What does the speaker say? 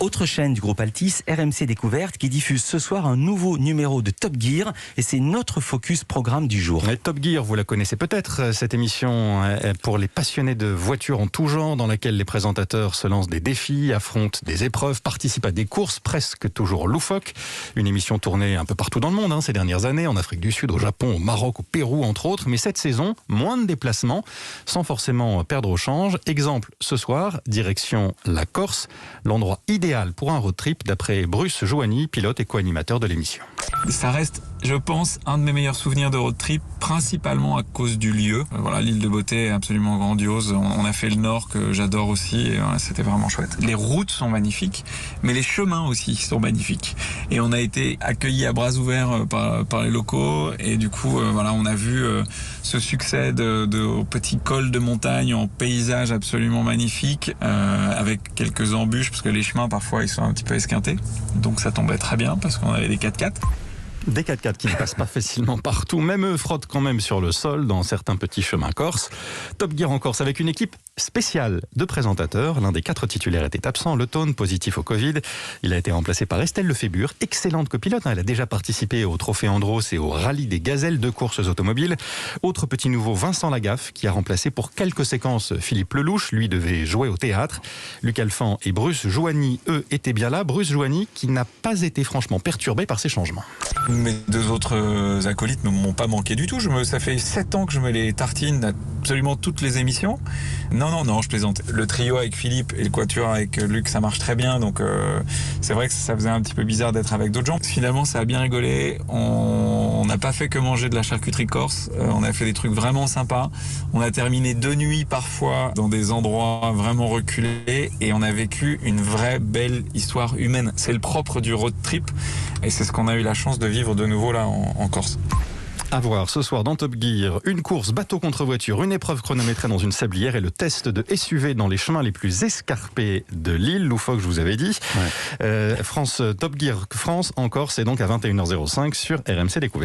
Autre chaîne du groupe Altis, RMC Découverte, qui diffuse ce soir un nouveau numéro de Top Gear, et c'est notre focus programme du jour. Et Top Gear, vous la connaissez peut-être, cette émission pour les passionnés de voitures en tout genre, dans laquelle les présentateurs se lancent des défis, affrontent des épreuves, participent à des courses presque toujours loufoques. Une émission tournée un peu partout dans le monde ces dernières années, en Afrique du Sud, au Japon, au Maroc, au Pérou, entre autres. Mais cette saison, moins de déplacements, sans forcément perdre au change. Exemple, ce soir, direction la Corse, l'endroit idéal pour un road trip, d'après Bruce Joigny, pilote et co-animateur de l'émission. Ça reste, je pense, un de mes meilleurs souvenirs de road trip, principalement à cause du lieu. Voilà, l'île de Beauté est absolument grandiose. On a fait le nord, que j'adore aussi, et voilà, c'était vraiment chouette. Les routes sont magnifiques, mais les chemins aussi sont magnifiques. Et on a été accueillis à bras ouverts par les locaux, et du coup, voilà, on a vu ce succès de petits cols de montagne en paysage absolument magnifique, avec quelques embûches, parce que les chemins, parfois, ils sont un petit peu esquintés. Donc ça tombait très bien, parce qu'on avait des 4x4. Des 4x4 qui ne passent pas facilement partout, même eux frottent quand même sur le sol dans certains petits chemins corses. Top Gear en Corse avec une équipe spéciale de présentateurs. L'un des 4 titulaires était absent, Le Tone, positif au Covid. Il a été remplacé par Estelle Lefébure, excellente copilote. Elle a déjà participé au Trophée Andros et au Rallye des Gazelles, 2 courses automobiles. Autre petit nouveau, Vincent Lagaffe, qui a remplacé pour quelques séquences Philippe Lelouch. Lui devait jouer au théâtre. Luc Alphand et Bruce Joigny, eux, étaient bien là. Bruce Joigny, qui n'a pas été franchement perturbé par ces changements. Mes 2 autres acolytes ne m'ont pas manqué du tout. Ça fait 7 ans que je me les tartine absolument toutes les émissions. Non, je plaisante. Le trio avec Philippe et le quatuor avec Luc, ça marche très bien. Donc c'est vrai que ça faisait un petit peu bizarre d'être avec d'autres gens. Finalement, ça a bien rigolé. On n'a pas fait que manger de la charcuterie corse. On a fait des trucs vraiment sympas. On a terminé 2 nuits parfois dans des endroits vraiment reculés. Et on a vécu une vraie belle histoire humaine. C'est le propre du road trip. Et c'est ce qu'on a eu la chance de vivre de nouveau là en Corse. À voir ce soir dans Top Gear, une course bateau contre voiture, une épreuve chronométrée dans une sablière et le test de SUV dans les chemins les plus escarpés de l'île, loufoque je vous avais dit. Ouais. Top Gear France en Corse, c'est donc à 21h05 sur RMC Découverte.